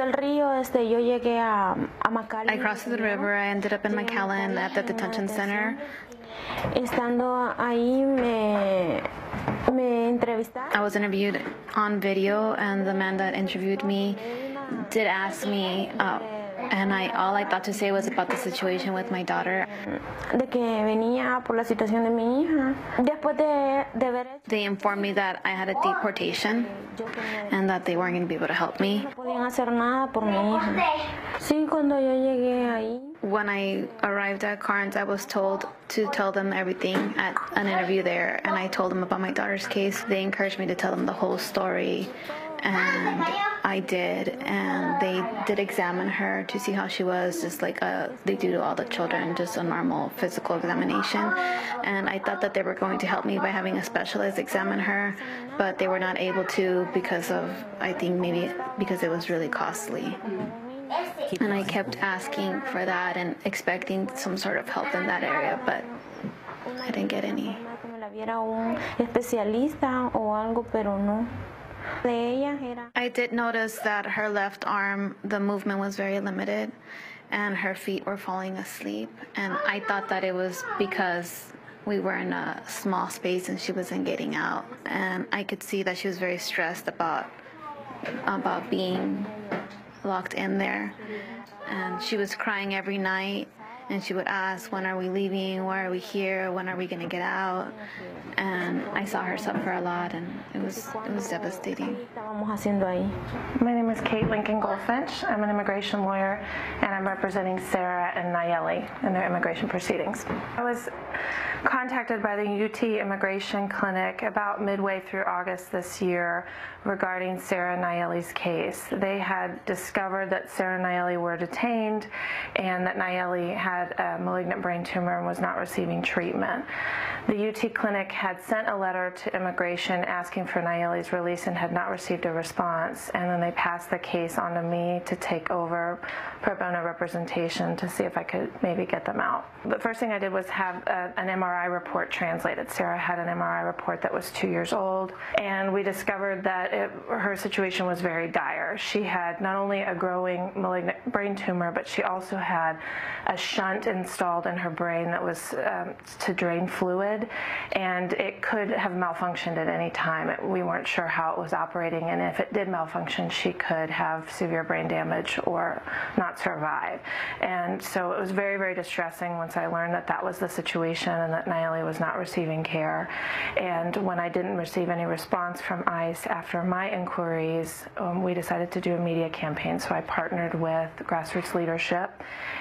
el río, yo llegué a McAllen. I crossed the river. I ended up in McAllen at the detention center. Estando ahí me entrevistaron. I was interviewed on video, and the man that interviewed me did ask me, and all I thought to say was about the situation with my daughter. De que venía por la situación de mi hija. Después de ver. They informed me that I had a deportation and that they weren't going to be able to help me. No podían hacer nada por mi hija. Sí, cuando yo llegué ahí. When I arrived at Karnes, I was told to tell them everything at an interview there, and I told them about my daughter's case. They encouraged me to tell them the whole story, and I did, and they did examine her to see how she was, just like they do to all the children, just a normal physical examination. And I thought that they were going to help me by having a specialist examine her, but they were not able to because of, I think maybe because it was really costly. And I kept asking for that and expecting some sort of help in that area, but I didn't get any. I did notice that her left arm, the movement was very limited, and her feet were falling asleep. And I thought that it was because we were in a small space and she wasn't getting out. And I could see that she was very stressed about being locked in there, and she was crying every night, and she would ask, when are we leaving, why are we here, when are we going to get out? And I saw her suffer a lot, and it was devastating. My name is Kate Lincoln Goldfinch. I'm an immigration lawyer, and I'm representing Sarah and Nayeli in their immigration proceedings. I was contacted by the UT Immigration Clinic about midway through August this year regarding Sarah and Nayeli's case. They had discovered that Sarah and Nayeli were detained and that Nayeli had a malignant brain tumor and was not receiving treatment. The UT Clinic had sent a letter to immigration asking for Nayeli's release and had not received a response, and then they passed the case on to me to take over pro bono representation to see if I could maybe get them out. The first thing I did was have an MRI report translated. Sarah had an MRI report that was 2 years old, and we discovered that her situation was very dire. She had not only a growing malignant brain tumor, but she also had a shunt installed in her brain that was to drain fluid, and it could have malfunctioned at any time. We weren't sure how it was operating, and if it did malfunction, she could have severe brain damage or not survive. And so it was very, very distressing once I learned that that was the situation and that Nayeli was not receiving care. And when I didn't receive any response from ICE after my inquiries, we decided to do a media campaign. So I partnered with grassroots leadership,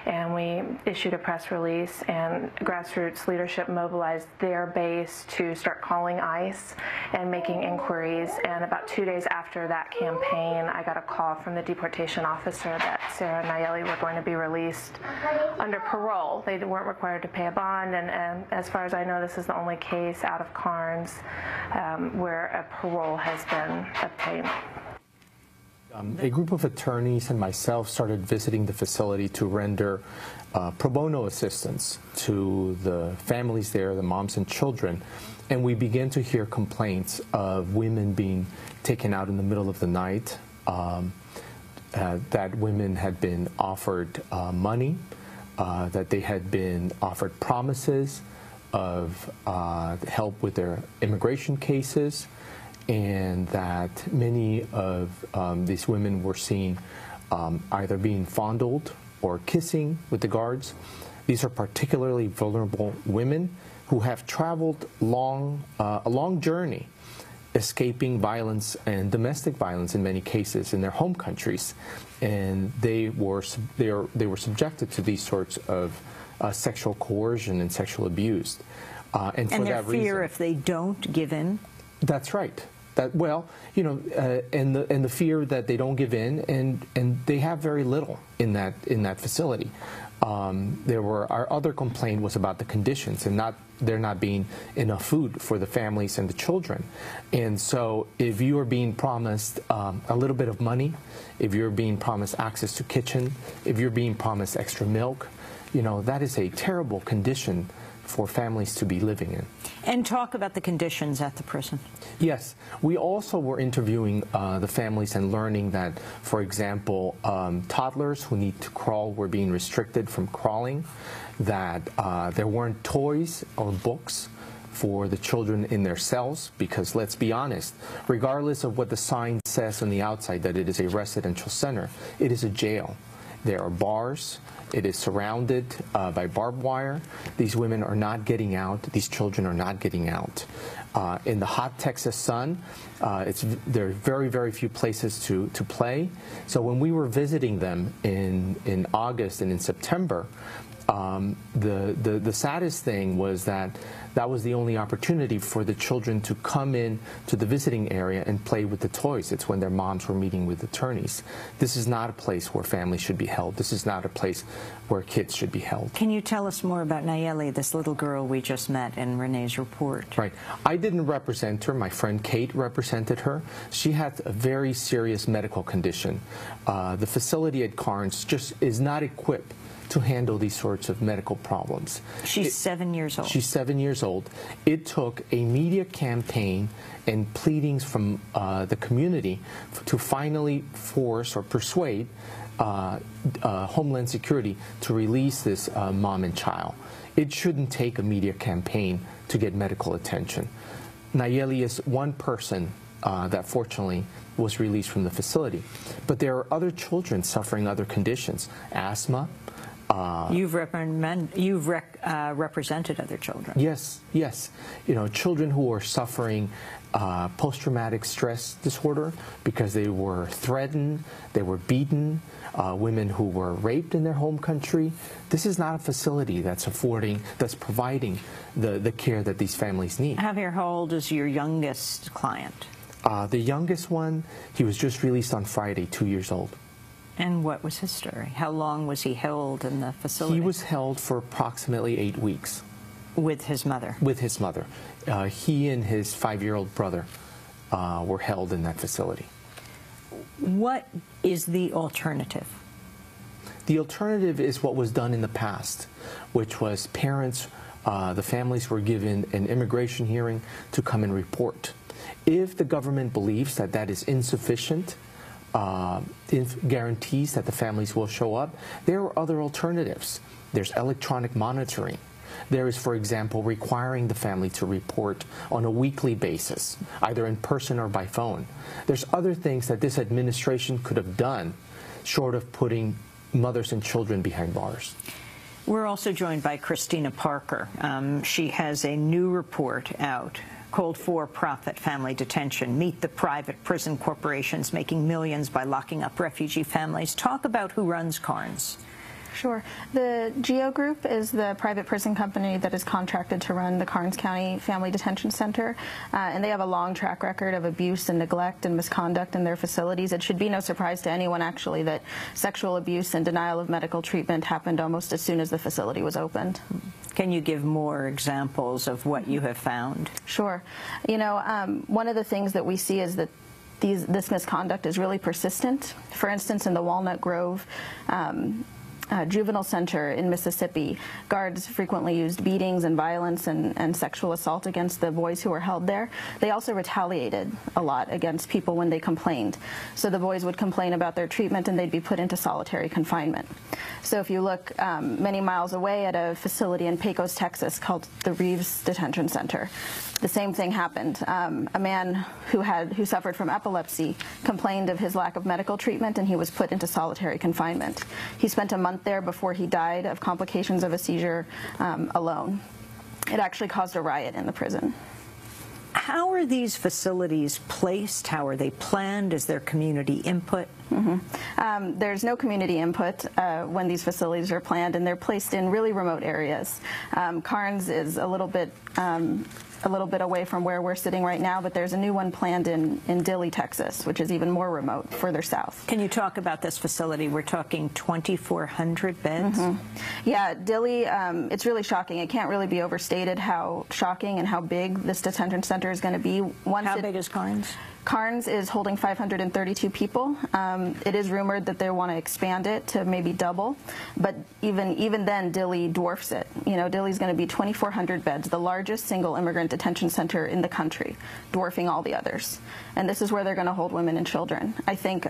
and we issued a press release, and grassroots leadership mobilized their base to start calling ICE and making inquiries. And about 2 days after that campaign, I got a call from the deportation officer that Sarah and Nayeli were going to be released under parole. They weren't required to pay a bond, and as far as I know, this is the only case out of Karnes where a parole has been obtained. A group of attorneys and myself started visiting the facility to render pro bono assistance to the families there, the moms and children, and we began to hear complaints of women being taken out in the middle of the night, that women had been offered money, that they had been offered promises of help with their immigration cases, and that many of these women were seen either being fondled or kissing with the guards. These are particularly vulnerable women who have traveled a long journey, escaping violence and domestic violence in many cases in their home countries, and they were subjected to these sorts of sexual coercion and sexual abuse, and for that reason, fear if they don't give in. That's right. Well, you know, and the fear that they don't give in, and they have very little in that facility. Our other complaint was about the conditions and there not being enough food for the families and the children. And so if you are being promised a little bit of money, if you're being promised access to kitchen, if you're being promised extra milk, you know, that is a terrible condition for families to be living in. And talk about the conditions at the prison. Yes, we also were interviewing the families and learning that, for example, toddlers who need to crawl were being restricted from crawling, that there weren't toys or books for the children in their cells, because let's be honest, regardless of what the sign says on the outside that it is a residential center, it is a jail. There are bars. It is surrounded by barbed wire. These women are not getting out. These children are not getting out. In the hot Texas sun, there are very, very few places to play. So when we were visiting them in August and in September, the saddest thing was that was the only opportunity for the children to come in to the visiting area and play with the toys. It's when their moms were meeting with attorneys. This is not a place where families should be held. This is not a place where kids should be held. Can you tell us more about Nayeli, this little girl we just met in Renee's report? Right. I didn't represent her. My friend Kate represented her. She had a very serious medical condition. The facility at Karnes just is not equipped to handle these sorts of medical problems. She's 7 years old. She's 7 years old. It took a media campaign and pleadings from the community to finally force or persuade Homeland Security to release this mom and child. It shouldn't take a media campaign to get medical attention. Nayeli is one person that fortunately was released from the facility. But there are other children suffering other conditions, asthma. You've represented other children. Yes, yes. You know, children who are suffering post-traumatic stress disorder because they were threatened, they were beaten, women who were raped in their home country. This is not a facility that's providing the care that these families need. Javier, how old is your youngest client? The youngest one, he was just released on Friday, 2 years old. And what was his story? How long was he held in the facility? He was held for approximately 8 weeks. With his mother? With his mother. He and his 5-year-old brother were held in that facility. What is the alternative? The alternative is what was done in the past, which was parents, the families were given an immigration hearing to come and report. If the government believes that that is insufficient, guarantees that the families will show up, there are other alternatives. There's electronic monitoring. There is, for example, requiring the family to report on a weekly basis, either in person or by phone. There's other things that this administration could have done, short of putting mothers and children behind bars. We're also joined by Christina Parker. She has a new report out called For-Profit Family Detention. Meet the private prison corporations making millions by locking up refugee families. Talk about who runs Karnes. Sure. The GEO Group is the private prison company that is contracted to run the Karnes County Family Detention Center, and they have a long track record of abuse and neglect and misconduct in their facilities. It should be no surprise to anyone, actually, that sexual abuse and denial of medical treatment happened almost as soon as the facility was opened. Can you give more examples of what you have found? Sure. You know, one of the things that we see is that this misconduct is really persistent. For instance, in the Walnut Grove Juvenile Center in Mississippi, guards frequently used beatings and violence and sexual assault against the boys who were held there. They also retaliated a lot against people when they complained. So the boys would complain about their treatment and they'd be put into solitary confinement. So if you look many miles away at a facility in Pecos, Texas called the Reeves Detention Center, the same thing happened. A man who suffered from epilepsy complained of his lack of medical treatment, and he was put into solitary confinement. He spent a month there before he died of complications of a seizure alone. It actually caused a riot in the prison. How are these facilities placed? How are they planned? Is there community input? There's no community input when these facilities are planned, and they're placed in really remote areas. Karnes is a little bit away from where we're sitting right now, but there's a new one planned in Dilley, Texas, which is even more remote, further south. Can you talk about this facility? We're talking 2,400 beds? Yeah, Dilley, it's really shocking. It can't really be overstated how shocking and how big this detention center is going to be. How big is Karnes? Karnes is holding 532 people. It is rumored that they want to expand it to maybe double, but even then, Dilley dwarfs it. You know, Dilley's going to be 2,400 beds, the largest single immigrant detention center in the country, dwarfing all the others. And this is where they're going to hold women and children. I think.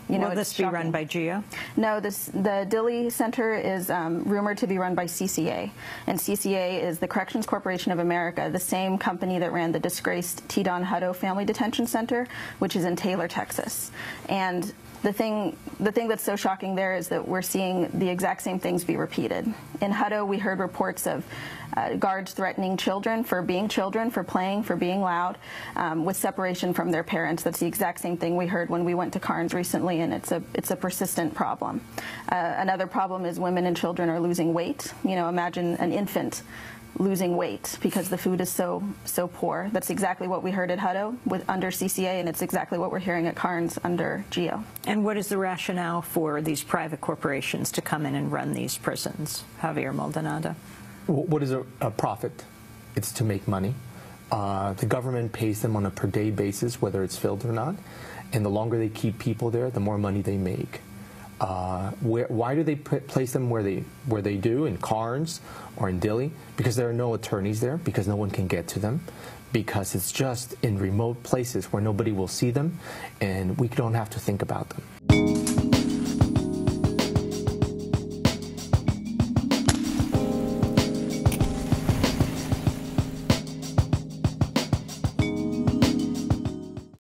You know, will this be run by GEO? No, the Dilley Center is rumored to be run by CCA, and CCA is the Corrections Corporation of America, the same company that ran the disgraced T. Don Hutto Family Detention Center, which is in Taylor, Texas. And the thing that's so shocking there is that we're seeing the exact same things be repeated. In Hutto, we heard reports of guards threatening children, for playing, for being loud, with separation from their parents. That's the exact same thing we heard when we went to Karnes recently, and it's a persistent problem. Another problem is women and children are losing weight. You know, imagine an infant losing weight because the food is so poor. That's exactly what we heard at Hutto under CCA, and it's exactly what we're hearing at Karnes under GEO. And what is the rationale for these private corporations to come in and run these prisons? Javier Maldonado. What is a profit? It's to make money. The government pays them on a per-day basis, whether it's filled or not, and the longer they keep people there, the more money they make. Why do they place them where they do, in Karnes or in Dilley? Because there are no attorneys there, because no one can get to them, because it's just in remote places where nobody will see them, and we don't have to think about them.